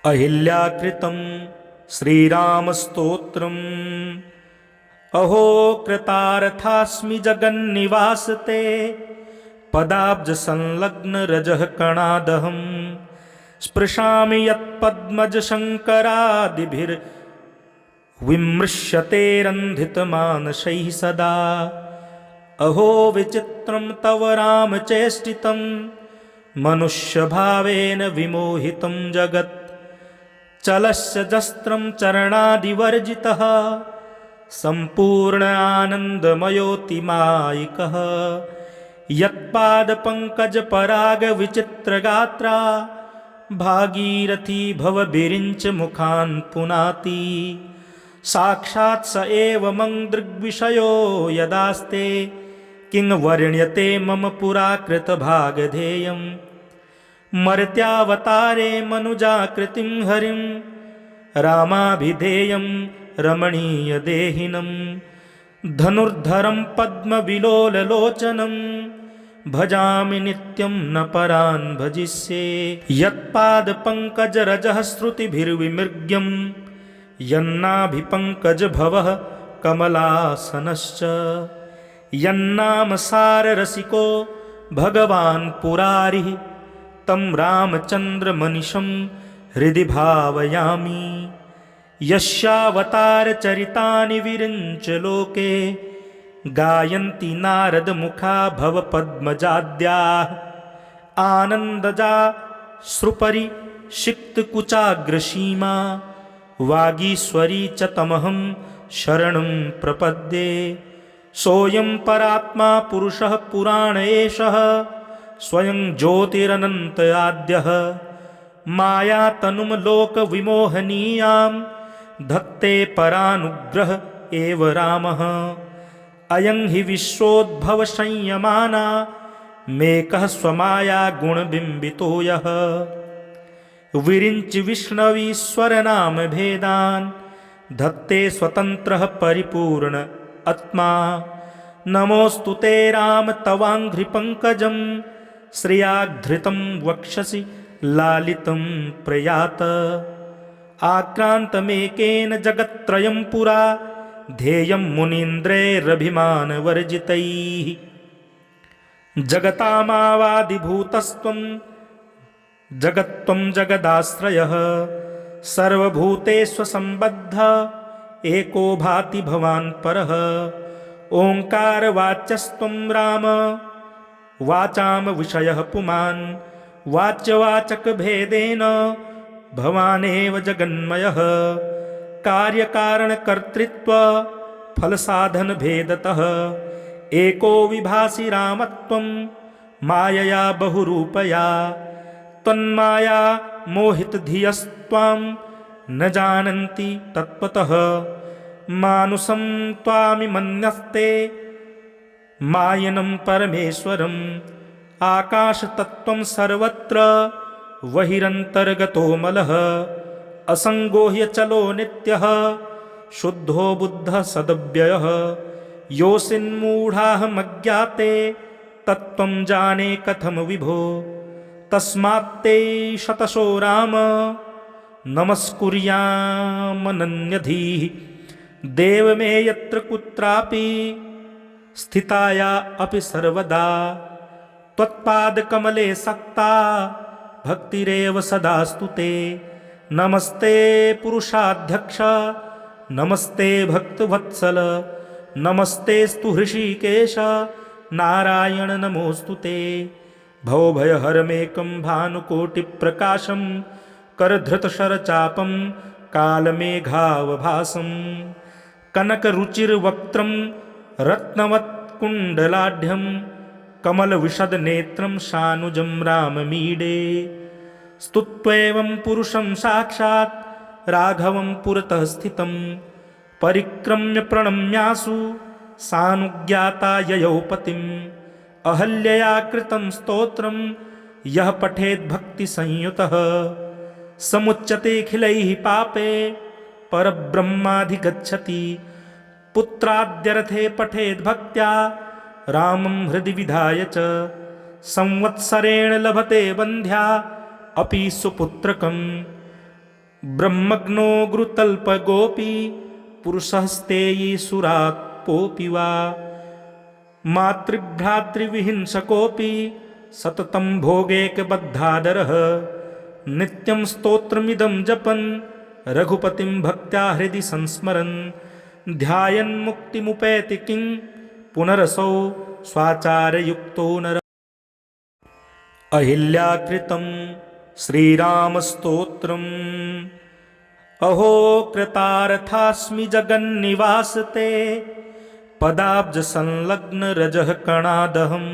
अहिल्याकृतं श्रीरामस्तोत्रम् अहो कृतार्थास्मि जगन्निवासते पदाब्जसंलग्नरजः कणादहं स्पृशामि यत्पद्मजशङ्करादिभिर्विमृश्यतेरन्धितमानसैः सदा। अहो विचित्रं तव रामचेष्टितं मनुष्यभावेन विमोहितं जगत्। चलस्य जस्त्रं चरणादिवर्जितः सम्पूर्ण आनन्दमयोतिमायिकः। यत्पादपङ्कजपरागविचित्रगात्रा भागीरथी भवभिरिञ्च मुखान् पुनाति। साक्षात् स एव मङ्दृग्विषयो यदास्ते किं वर्ण्यते मम पुरा कृतभागधेयम्। मर्त्यावतारे मनुजाकृतिं हरिं रामाभिधेयं रमणीयदेहिनं। धनुर्धरं पद्मविलोललोचनं भजामि नित्यं न परान् भजिष्ये। यत्पादपङ्कजरजः श्रुतिभिर्विमृग्यं यन्नाभिपङ्कजभवः कमलासनश्च। यन्नामसाररसिको भगवान् पुरारिः तं रामचन्द्रमनिशं हृदि भावयामि। यस्यावतारचरितानि विरिञ्च लोके गायन्ति नारदमुखा भवपद्मजाद्याः। आनन्दजा श्रुपरिषिक्तकुचाग्रसीमा वागीश्वरी च तमहं शरणं प्रपद्ये। सोऽयं परात्मा पुरुषः पुराण एषः स्वयं ज्योतिरनन्त आद्यः। मायातनुं लोकविमोहनीयां धत्ते परानुग्रह एव रामः। अयं हि विश्वोद्भवसंयमाना मेकः स्वमाया गुणबिम्बितो यः। विरिञ्च विष्णवीश्वरनाम भेदान् धत्ते स्वतन्त्रः परिपूर्ण आत्मा। नमोऽस्तु ते राम तवाङ्घ्रिपङ्कजं श्रियाधृतं वक्षसि लालितं प्रयात। आक्रान्तमेकेन जगत्त्रयं पुरा ध्येयं मुनीन्द्रैरभिमानवर्जितैः। जगतामावादिभूतस्त्वं जगत्त्वं जगदाश्रयः। सर्वभूतेष्वसम्बद्ध एको भाति भवान् परः। ओङ्कारवाच्यस्त्वं राम वाचां विषयः पुमान्। वाच्यवाचकभेदेन भवानेव जगन्मयः। कार्यकारणकर्तृत्व फलसाधनभेदतः एको विभासि रामत्वं मायया बहुरूपया। त्वन्माया मोहितधियस्त्वां न जानन्ति तत्त्वतः। मानुषं त्वामिमन्यस्ते मायनं परमेश्वरम्। आकाशतत्त्वं सर्वत्र बहिरन्तर्गतो मलः। असङ्गो ह्यचलो नित्यः शुद्धो बुद्धः सदव्ययः। योऽसिन्मूढाहमज्ञाते तत्त्वं जाने कथं विभो। तस्मात्ते शतशो राम नमस्कुर्यामनन्यधीः। देव मे यत्र कुत्रापि स्थिताया अपि सर्वदा। त्वत्पादकमले सक्ता भक्तिरेव सदास्तु ते। नमस्ते पुरुषाध्यक्ष नमस्ते भक्तवत्सल। नमस्तेस्तु हृषीकेश नारायण नमोऽस्तु ते। भवभयहरमेकं भानुकोटिप्रकाशं करधृतशरचापं कालमेघावभासं। कनकरुचिर्वक्त्रं रत्नवत्कुण्डलाढ्यं कमलविशदनेत्रं सानुजं राममीडे। स्तुत्वैवं पुरुषं साक्षात् राघवं पुरतः स्थितं। परिक्रम्य प्रणम्यासु सानुज्ञाता ययौ पतिम्। अहल्यया कृतं स्तोत्रं यः पठेद्भक्तिसंयुतः समुच्यतेऽखिलैः पापे परब्रह्माधिगच्छति। पुत्राद्यर्थे पठेद्भक्त्या रामं हृदि विधाय च। संवत्सरेण लभते बन्ध्या अपि सुपुत्रकम्। ब्रह्मग्नो गुरुतल्पगोपी पुरुषस्तेयी सुरात्पोऽपि वा मातृभ्रातृविहिंसकोऽपि सततं भोगेकबद्धादरः नित्यं स्तोत्रमिदं जपन् रघुपतिं भक्त्या हृदि संस्मरन् ध्यायन् मुक्तिमुपैति किं पुनरसौ स्वाचारयुक्तो नरः। अहिल्याकृतं श्रीरामस्तोत्रम् अहो कृतार्थास्मि जगन्निवासते पदाब्जसंलग्नरजः कणादहं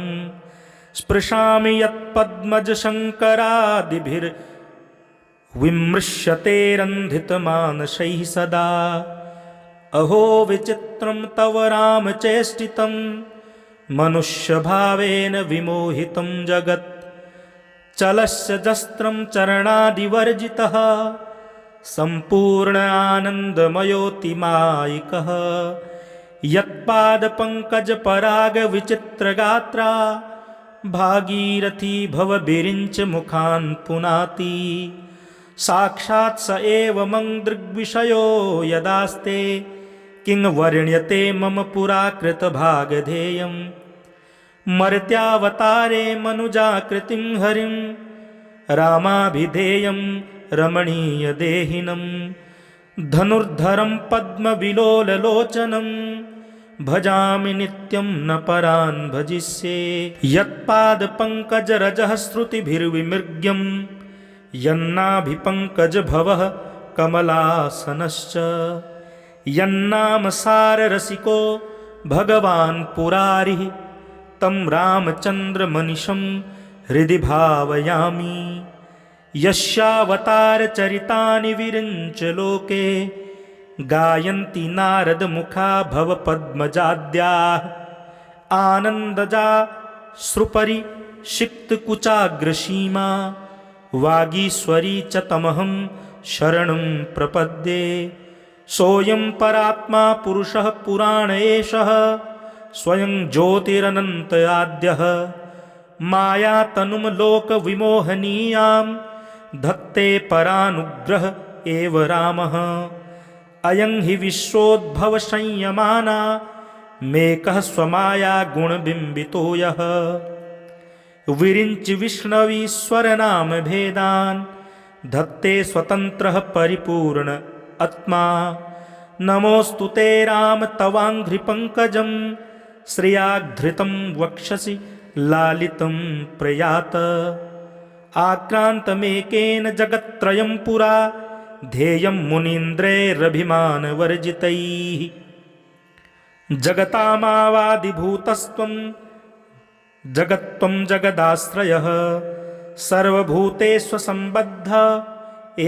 स्पृशामि यत्पद्मजशङ्करादिभिर्विमृश्यतेरन्धितमानसैः सदा। अहो विचित्रं तव रामचेष्टितं मनुष्यभावेन विमोहितं जगत् चलस्य जस्त्रं चरणादिवर्जितः सम्पूर्ण आनन्दमयोऽतिमायिकः यत्पादपङ्कजपरागविचित्रगात्रा भागीरथी भवभिरिञ्च मुखान् पुनाति साक्षात् स एव मङ्दृग्विषयो यदास्ते किं वर्ण्यते मम पुरा कृतभागधेयम्। मर्त्यावतारे मनुजाकृतिं हरिं रामाभिधेयं रमणीयदेहिनं धनुर्धरं पद्मविलोललोचनं भजामि नित्यं न परान् भजिष्ये। यत्पादपङ्कजरजः श्रुतिभिर्विमृग्यं यन्नाभिपङ्कजभवः कमलासनश्च यन्नामसाररसिको भगवान् पुरारिः तं रामचन्द्रमनिशं हृदि भावयामि। यस्यावतारचरितानि विरिञ्च लोके गायन्ति नारदमुखा भवपद्मजाद्याः आनन्दजा श्रुपरिषिक्तकुचाग्रसीमा वागीश्वरी च तमहं शरणं प्रपद्ये। सोऽयं परात्मा पुरुषः पुराण एषः स्वयं ज्योतिरनन्त आद्यः मायातनुं लोकविमोहनीयां धत्ते परानुग्रह एव रामः। अयं हि विश्वोद्भवसंयमाना मेकः स्वमाया गुणबिम्बितो यः विरिञ्चि विष्णवीश्वरनाम भेदान् धत्ते स्वतन्त्रः परिपूर्ण आत्मा। नमोऽस्तु ते राम तवाङ्घ्रिपङ्कजं श्रियाधृतं वक्षसि लालितं प्रयात। आक्रान्तमेकेन जगत्त्रयं पुरा ध्येयं मुनीन्द्रैरभिमानवर्जितैः। जगतामावादिभूतस्त्वं जगत्त्वं जगदाश्रयः सर्वभूतेष्वसम्बद्ध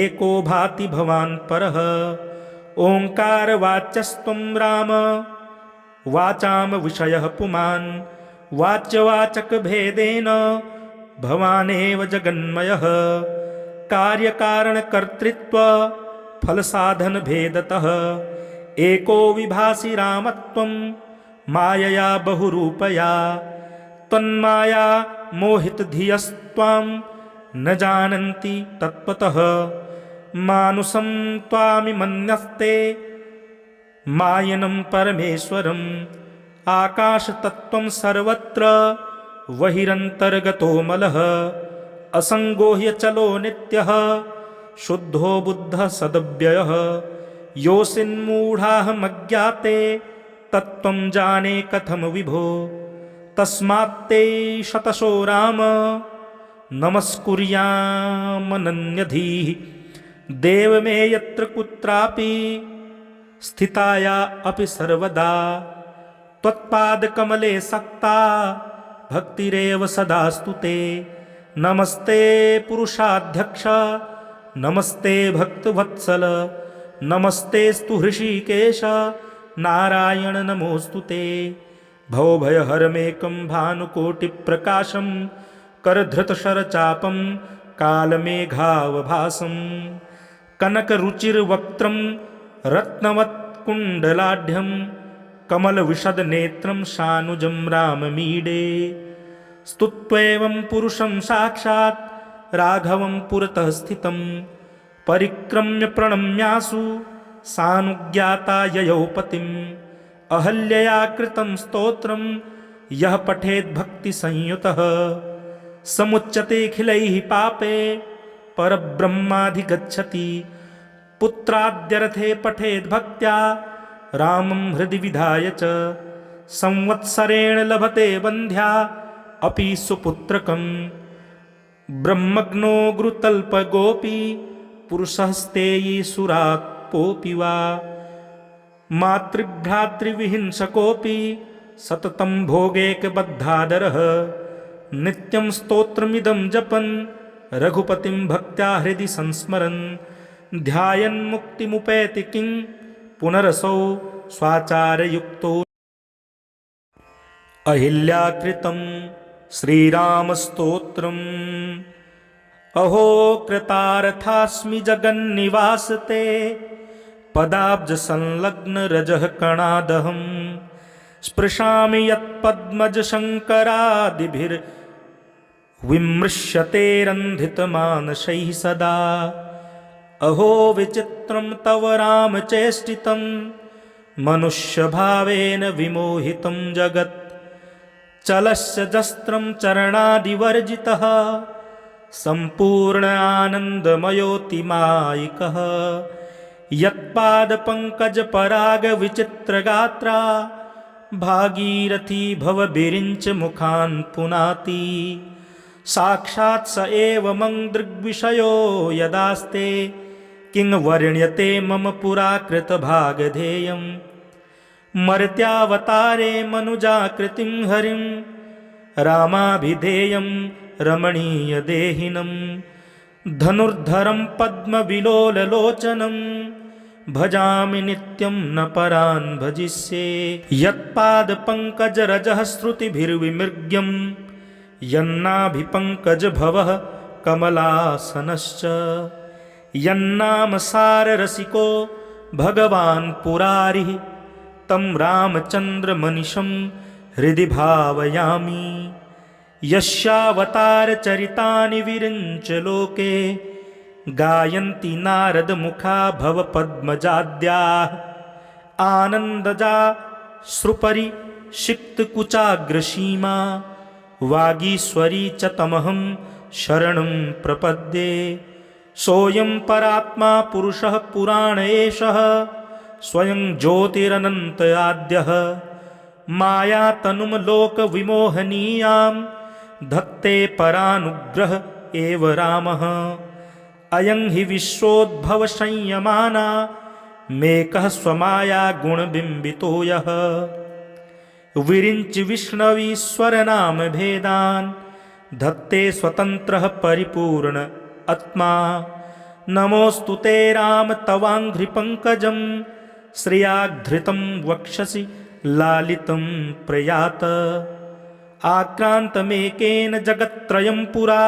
एको भाति भवान् परः। ओङ्कारवाच्यस्त्वं राम वाचां विषयः पुमान् वाच्यवाचकभेदेन भवानेव जगन्मयः। कार्यकारणकर्तृत्व फलसाधनभेदतः एको विभासि रामत्वं मायया बहुरूपया। त्वन्माया मोहितधियस्त्वां न जानन्ति तत्त्वतः मानुषं त्वामिमन्यस्ते मायनं परमेश्वरम्। आकाशतत्त्वं सर्वत्र बहिरन्तर्गतोऽमलः असङ्गो ह्यचलो नित्यः शुद्धो बुद्धः सदव्ययः। योऽसिन्मूढाहमज्ञाते तत्त्वं जाने कथं विभो तस्मात्ते शतशो राम नमस्कुर्यामनन्यधीः। देव मे यत्र कुत्रापि स्थिताया अपि सर्वदा त्वत्पादकमले सक्ता भक्तिरेव सदास्तु ते। नमस्ते पुरुषाध्यक्ष नमस्ते भक्तवत्सल नमस्तेस्तु हृषीकेश नारायण नमोऽस्तु ते। भवभयहरमेकं भानुकोटिप्रकाशं करधृतशरचापं कालमेघावभासं कनकरुचिर्वक्त्रं रत्नवत्कुण्डलाढ्यं कमलविशदनेत्रं शानुजं राममीडे। स्तुत्वैवं पुरुषं साक्षात् राघवं पुरतः स्थितं परिक्रम्य प्रणम्यासु सानुज्ञाता ययौ पतिम् अहल्यया कृतं स्तोत्रं यः पठेद्भक्तिसंयुतः समुच्यतेऽखिलैः पापे परब्रह्माधिगच्छति। पुत्राद्यर्थे पठेद्भक्त्या रामं हृदि विधाय च संवत्सरेण लभते वन्ध्या अपि सुपुत्रकम्। ब्रह्मज्ञो गुरुतल्पगोपी पुरुषस्तेयी सुरात्पोऽपि वा मातृभ्रातृविहिंसकोऽपि सततं भोगेकबद्धादरः नित्यं स्तोत्रमिदं जपन् रघुपतिं भक्त्या हृदि संस्मरन् ध्यायन् मुक्तिमुपैति किं पुनरसौ स्वाचारयुक्तो। अहिल्याकृतं श्रीरामस्तोत्रम् अहो कृतार्थास्मि जगन्निवासते पदाब्जसंलग्नरजः कणादहम् स्पृशामि यत्पद्मजशङ्करादिभिर्विमृश्यतेरन्धितमानसैः सदा। अहो विचित्रं तव रामचेष्टितं मनुष्यभावेन विमोहितं जगत् चलस्य जस्त्रं चरणादिवर्जितः सम्पूर्ण आनन्दमयोतिमायिकः यत्पादपङ्कजपरागविचित्रगात्रा भागीरथी भवभिरिञ्च मुखान् पुनाति साक्षात् स एव मङ्दृग्विषयो यदास्ते किं वर्ण्यते मम पुराकृतभागधेयम्। मर्त्यावतारे मनुजाकृतिं हरिं रामाभिधेयं रमणीयदेहिनं धनुर्धरं पद्मविलोललोचनं भजामि नित्यं न परान् भजिष्ये। यत्पादपङ्कजरजः श्रुतिभिर्विमृग्यं यन्नाभिपङ्कजभवः कमलासनश्च यन्नामसाररसिको भगवान् पुरारिः तं रामचन्द्रमनिशं हृदि भावयामि। यस्यावतारचरितानि विरिञ्च लोके गायन्ति नारदमुखा भवपद्मजाद्याः आनन्दजा श्रुपरिषिक्तकुचाग्रसीमा वागीश्वरी च तमहं शरणं प्रपद्ये। सोऽयं परात्मा पुरुषः पुराण एषः स्वयं ज्योतिरनन्त आद्यः मायातनुं लोकविमोहनीयां धत्ते परानुग्रह एव रामः। अयं हि विश्वोद्भवसंयमाना मेकः स्वमाया गुणबिम्बितो यः विरिञ्च विष्णवीश्वरनाम भेदान् धत्ते स्वतन्त्रः परिपूर्ण आत्मा। नमोऽस्तु ते राम तवाङ्घ्रिपङ्कजं श्रियाधृतं वक्षसि लालितं प्रयात। आक्रान्तमेकेन जगत्त्रयं पुरा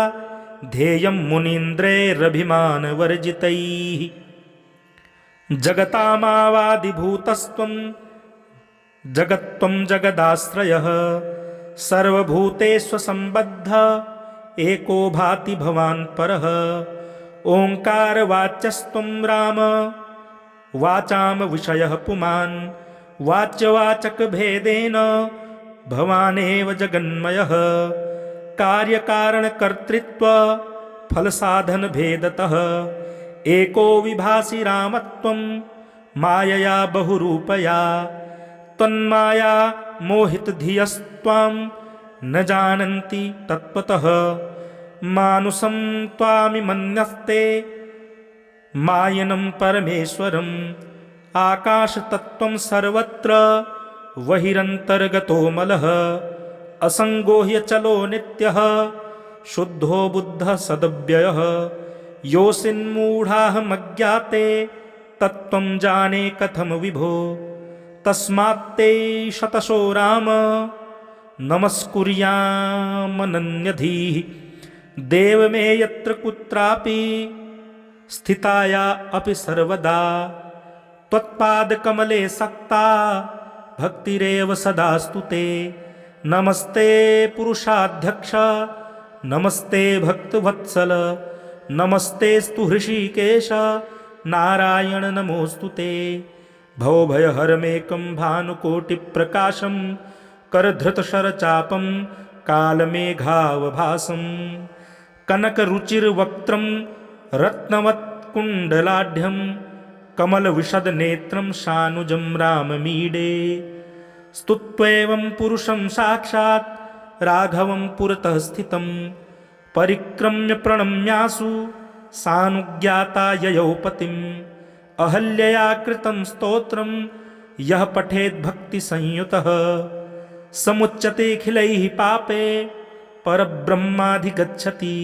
ध्येयं मुनीन्द्रैरभिमानवर्जितैः। जगतामावादिभूतस्त्वं जगत्त्वं जगदाश्रयः सर्वभूतेष्वसम्बद्ध एको भाति भवान् परः। ओङ्कारवाच्यस्त्वं राम वाचां विषयः पुमान् वाच्यवाचकभेदेन भवानेव जगन्मयः। कार्यकारणकर्तृत्व फलसाधनभेदतः एको विभासि रामत्वं मायया बहुरूपया। त्वन्माया मोहितधियस्त्वां न जानन्ति तत्त्वतः मानुषं त्वामिमन्यस्ते मायनं परमेश्वरम्। आकाशतत्त्वं सर्वत्र बहिरन्तर्गतो मलः असङ्गो ह्यचलो नित्यः शुद्धो बुद्धः सदव्ययः। योऽसिन्मूढाहमज्ञाते तत्त्वं जाने कथं विभो तस्मात्ते शतशो राम नमस्कुर्यामनन्यधीः। देव मे यत्र कुत्रापि स्थिताया अपि सर्वदा त्वत्पादकमले सक्ता भक्तिरेव सदास्तु ते। नमस्ते पुरुषाध्यक्ष नमस्ते भक्तवत्सल नमस्तेस्तु हृषीकेश नारायण नमोऽस्तु ते। भवभयहरमेकं भानुकोटिप्रकाशं करधृतशरचापं कालमेघावभासं कनकरुचिर्वक्त्रं रत्नवत्कुण्डलाढ्यं कमलविशदनेत्रं शानुजं राममीडे। स्तुत्वैवं पुरुषं साक्षात् राघवं पुरतः स्थितं परिक्रम्य प्रणम्यासु सानुज्ञाता ययौ पतिम्। अहल्यया कृतं स्तोत्रं यः पठेद्भक्तिसंयुतः समुच्यतेऽखिलैः पापे परब्रह्माधिगच्छति।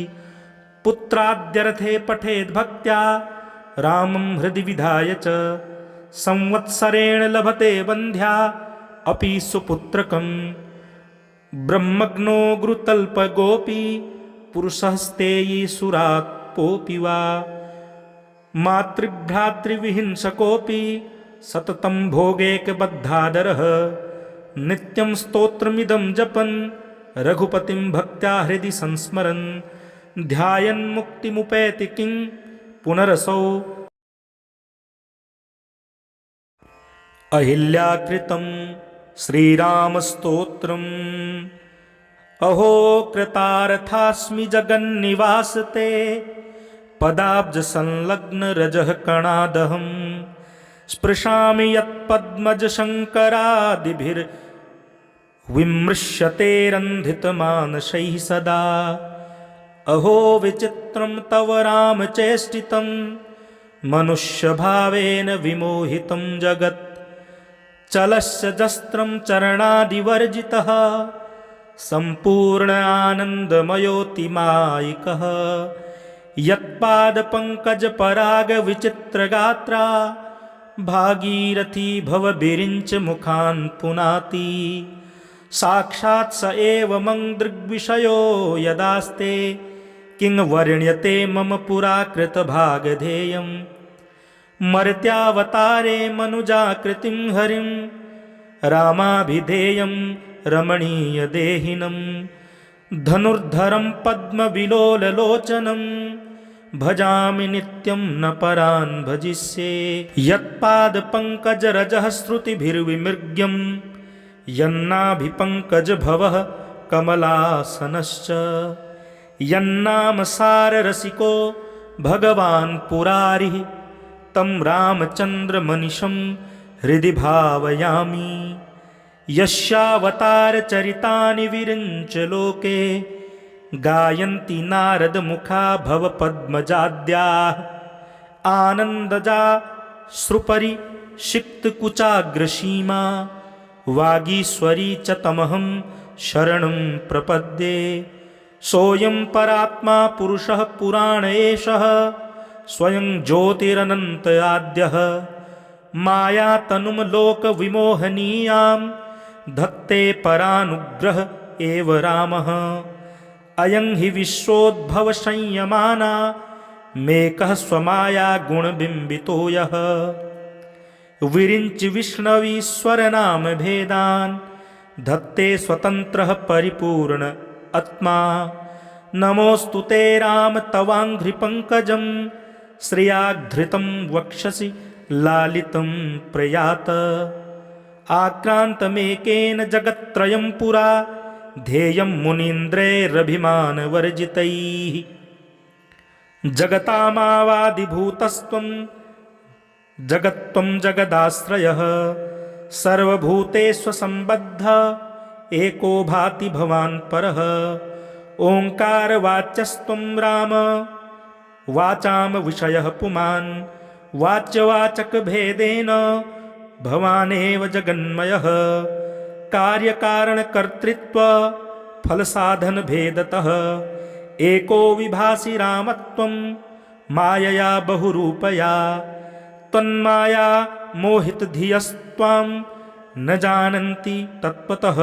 पुत्राद्यर्थे पठेद्भक्त्या रामं हृदि विधाय च संवत्सरेण लभते वन्ध्या अपि सुपुत्रकम्। ब्रह्मज्ञो गुरुतल्पगोपी पुरुषस्तेयी सुरात्पोऽपि वा मातृभ्रातृविहिंसकोऽपि सततं भोगैकबद्धादरः नित्यं स्तोत्रमिदं जपन् रघुपतिं भक्त्या हृदि संस्मरन् ध्यायन् मुक्तिमुपैति किं पुनरसौ। अहिल्याकृतं श्रीरामस्तोत्रम् अहो कृतार्थास्मि जगन्निवासते पदाब्जसंलग्नरजः कणादहं स्पृशामि यत्पद्मजशङ्करादिभिर्विमृश्यते रन्धितमानसैः सदा। अहो विचित्रं तव रामचेष्टितं मनुष्यभावेन विमोहितं जगत् चलस्य जस्त्रं चरणादिवर्जितः सम्पूर्ण आनन्दमयोतिमायिकः। यत्पादपङ्कजपरागविचित्रगात्रा भागीरथी भवभिरिञ्च मुखान् पुनाति। साक्षात् स एव मङ्दृग्विषयो यदास्ते किं वर्ण्यते मम पुराकृतभागधेयम्। मर्त्यावतारे मनुजाकृतिं हरिं रामाभिधेयं रमणीयदेहिनं धनुर्धरं पद्मविलोललोचनं भजामि नित्यं न परान् भजिष्ये। यत्पादपङ्कजरजः श्रुतिभिर्विमृग्यं यन्नाभिपङ्कजभवः कमलासनश्च यन्नामसाररसिको भगवान् पुरारिः तं रामचन्द्रमनिशं हृदि भावयामि। यस्यावतारचरितानि विरिञ्च लोके गायन्ति नारदमुखा भवपद्मजाद्याः आनन्दजा श्रुपरिषिक्तकुचाग्रसीमा वागीश्वरी च तमहं शरणं प्रपद्ये। सोऽयं परात्मा पुरुषः पुराण एषः स्वयं ज्योतिरनन्त आद्यः मायातनुं लोकविमोहनीयां धत्ते परानुग्रह एव रामः। अयं हि विश्वोद्भवसंयमाना मेकः स्वमाया गुणबिम्बितो यः विरिञ्च विष्णवीश्वरनाम भेदान् धत्ते स्वतन्त्रः परिपूर्ण आत्मा। नमोऽस्तु ते राम तवाङ्घ्रिपङ्कजं श्रियाधृतं वक्षसि लालितं प्रयात। आक्रान्तमेकेन जगत्त्रयं पुरा ध्येयं मुनीन्द्रैरभिमानवर्जितैः। जगतामावादिभूतस्त्वं जगत्त्वं जगदाश्रयः सर्वभूतेष्वसम्बद्ध एको भाति भवान् परः। ओङ्कारवाच्यस्त्वं राम वाचां विषयः पुमान् वाच्यवाचकभेदेन भवानेव जगन्मयः। कार्यकारणकर्तृत्व फलसाधनभेदतः एको विभासि रामत्वं मायया बहुरूपया। त्वन्माया मोहितधियस्त्वां न जानन्ति तत्त्वतः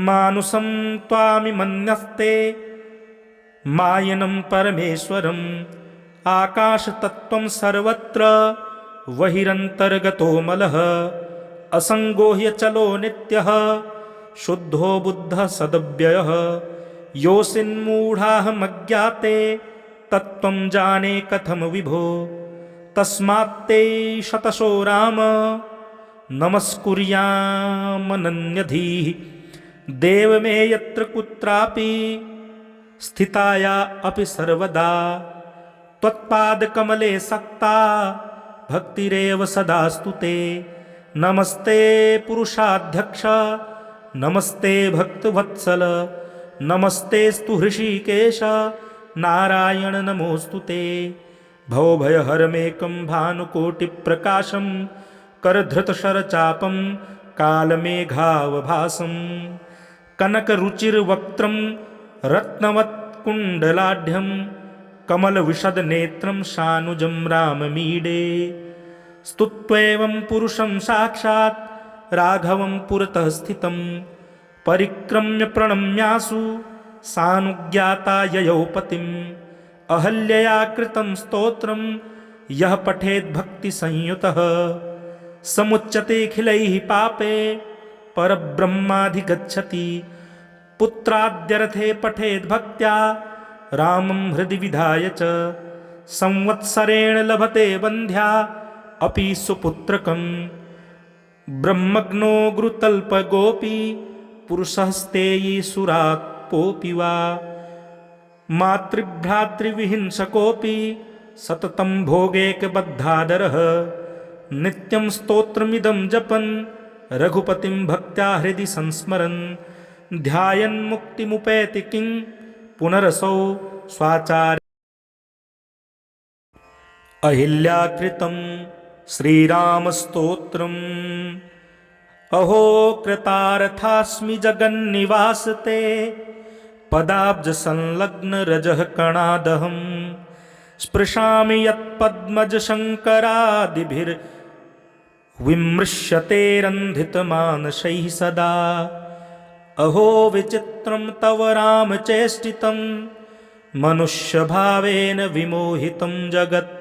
मानुषं त्वामिमन्यस्ते मायनं परमेश्वरम्। आकाशतत्त्वं सर्वत्र बहिरन्तर्गतो मलः असङ्गो ह्यचलो नित्यः शुद्धो बुद्धः सदव्ययः। योऽसिन्मूढाः मज्ञाते तत्त्वं जाने कथम विभो तस्मात्ते शतशो राम नमस्कुर्यामनन्यधीः देव मे यत्र कुत्रापि स्थिताया अपि सर्वदा त्वत्पादकमले सक्ता भक्तिरेव सदास्तु ते नमस्ते पुरुषाध्यक्ष नमस्ते भक्तवत्सल नमस्तेस्तु हृषीकेश नारायण नमोस्तु ते भवभयहरमेकं भानुकोटिप्रकाशं करधृतशरचापं कालमेघावभासं कनकरुचिर्वक्त्रं रत्नवत्कुण्डलाढ्यं कमलविशदनेत्रं शानुजं राममीडे स्तुत्वैवं पुरुषं साक्षात् राघवं पुरतः स्थितं परिक्रम्य प्रणम्यासु सानुज्ञाता ययौ पतिम् अहल्यया कृतं स्तोत्रं यः पठेद्भक्तिसंयुतः समुच्यतेऽखिलैः पापे परब्रह्माधिगच्छति पुत्राद्यर्थे पठेद्भक्त्या रामं हृदि विधाय च संवत्सरेण लभते बन्ध्या अपि सुपुत्रकं ब्रह्मज्ञो गुरुतल्पगोपी पुरुषस्तेयी सुरात्पोऽपि वा मातृभ्रातृविहिंसकोऽपि सततं भोगेकबद्धादरः नित्यं स्तोत्रमिदं जपन् रघुपतिं भक्त्या हृदि संस्मरन् ध्यायन् मुक्तिमुपैति किं पुनरसौ स्वाचार्य अहिल्याकृतं श्रीरामस्तोत्रम् अहो कृतार्थास्मि जगन्निवासते पदाब्जसंलग्नरजः कणादहं स्पृशामि यत्पद्मजशङ्करादिभिर्विमृश्यतेरन्धितमानसैः सदा अहो विचित्रं तव रामचेष्टितं मनुष्यभावेन विमोहितं जगत्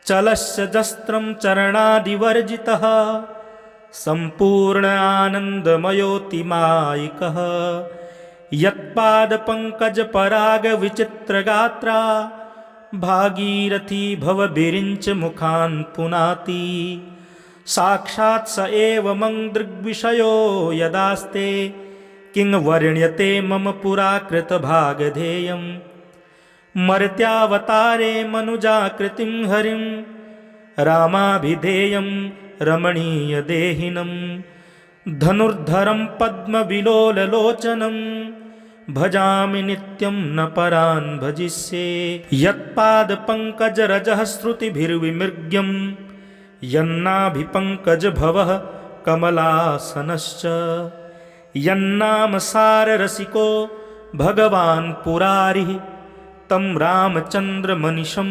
चलस्य जस्त्रं चरणादिवर्जितः सम्पूर्ण आनन्दमयोतिमायिकः यत्पादपङ्कजपरागविचित्रगात्रा भागीरथी भवभिरिञ्च मुखान् पुनाति साक्षात् स एव मङ्दृग्विषयो यदास्ते किं वर्ण्यते मम पुराकृतभागधेयम् मर्त्यावतारे मनुजाकृतिं हरिं रामाभिधेयं रमणीयदेहिनं धनुर्धरं पद्मविलोललोचनं भजामि नित्यं न परान् भजिष्ये यत्पादपङ्कजरजः श्रुतिभिर्विमृग्यं यन्नाभिपङ्कजभवः कमलासनश्च यन्नामसाररसिको भगवान् पुरारिः तं रामचन्द्रमनिशं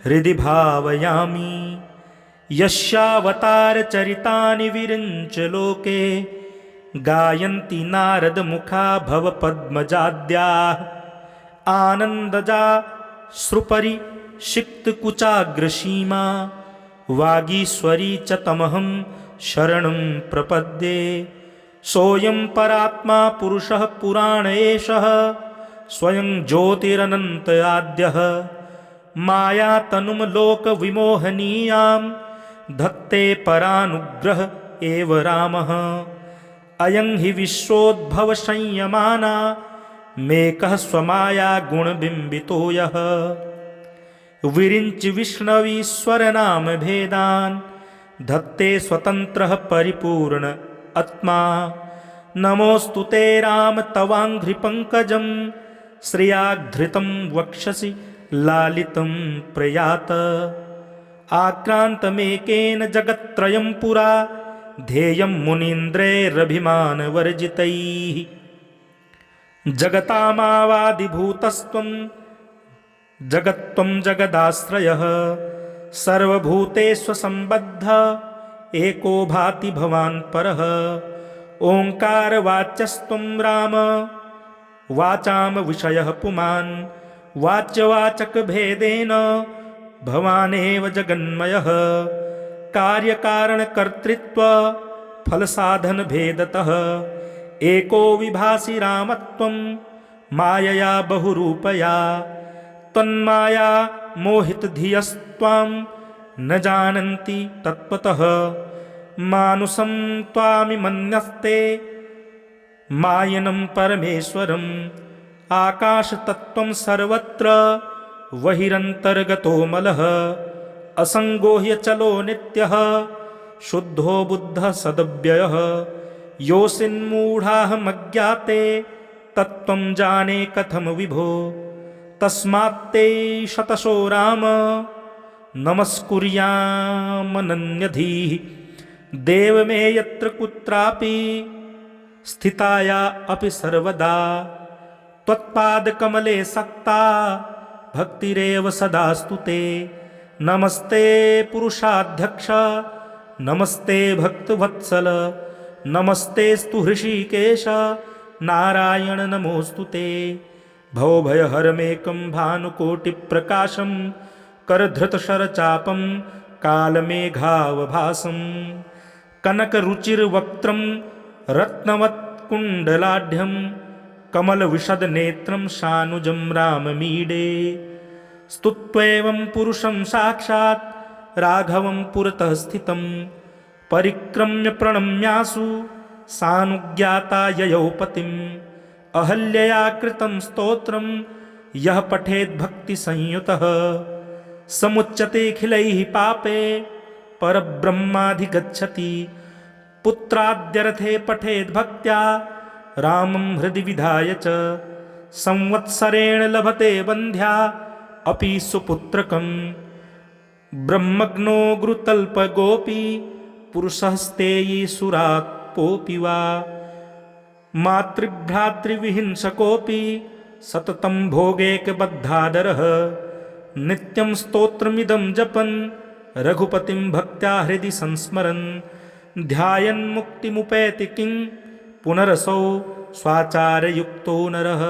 हृदि भावयामि यस्यावतारचरितानि विरिञ्च लोके गायन्ति नारदमुखा भवपद्मजाद्याः आनन्दजा श्रुपरिषिक्तकुचाग्रसीमा वागीश्वरी च तमहं शरणं प्रपद्ये सोऽयं परात्मा पुरुषः पुराण एषः स्वयं ज्योतिरनन्त आद्यः मायातनुं लोकविमोहनीयां धत्ते परानुग्रह एव रामः अयं हि विश्वोद्भवसंयमाना मेकः स्वमाया गुणबिम्बितो यः विरिञ्च विष्णवीश्वरनाम भेदान् धत्ते स्वतन्त्रः परिपूर्ण आत्मा नमोऽस्तु ते राम तवाङ्घ्रिपङ्कजं श्रियाधृतं वक्षसि लालितं प्रयात आक्रान्तमेकेन जगत्त्रयं पुरा ध्येयं मुनीन्द्रैरभिमानवर्जितैः जगतामावादिभूतस्त्वं जगत्त्वं जगदाश्रयः सर्वभूतेष्वसम्बद्ध एको भाति भवान् परः ओङ्कारवाच्यस्त्वं राम वाचाम विषयः पुमान् वाच्यवाचकभेदेन भवानेव जगन्मयः कार्यकारणकर्तृत्व फलसाधनभेदतः एको विभासि रामत्वं मायया बहुरूपया त्वन्माया मोहितधियस्त्वां न जानन्ति तत्त्वतः मानुषं त्वामिमन्यस्ते मायनं परमेश्वरम् आकाशतत्त्वं सर्वत्र बहिरन्तर्गतो मलः असङ्गो ह्यचलो नित्यः शुद्धो बुद्धः सदव्ययः योऽसिन्मूढाहमज्ञाते तत्त्वं जाने कथं विभो तस्मात्ते शतशो राम नमस्कुर्यामनन्यधीः देव मे यत्र कुत्रापि स्थिताया अपि सर्वदा त्वत्पादकमले सक्ता भक्तिरेव सदास्तु ते नमस्ते पुरुषाध्यक्ष नमस्ते भक्तवत्सल नमस्तेस्तु हृषीकेश नारायण नमोऽस्तु ते भवभयहरमेकं भानुकोटिप्रकाशं करधृतशरचापं कालमेघावभासं कनकरुचिर्वक्त्रं रत्नवत्कुण्डलाढ्यं कमलविशदनेत्रं शानुजं राममीडे स्तुत्वैवं पुरुषं साक्षात् राघवं पुरतः स्थितं परिक्रम्य प्रणम्यासु सानुज्ञाता ययौ पतिम् अहल्यया कृतं स्तोत्रं यः पठेद्भक्तिसंयुतः समुच्यतेऽखिलैः पापे परब्रह्माधिगच्छति पुत्राद्यर्थे पठेद्भक्त्या रामं हृदि विधाय च संवत्सरेण लभते वन्ध्या अपि सुपुत्रकम् ब्रह्मज्ञो गुरुतल्पगोऽपि पुरुषस्तेयी सुरात्पोऽपि वा मातृभ्रातृविहिंसकोऽपि सततं भोगेकबद्धादरः नित्यं स्तोत्रमिदं जपन् रघुपतिं भक्त्या हृदि संस्मरन् ध्यायन्मुक्तिमुपैति किं पुनरसौ स्वाचारयुक्तो नरः।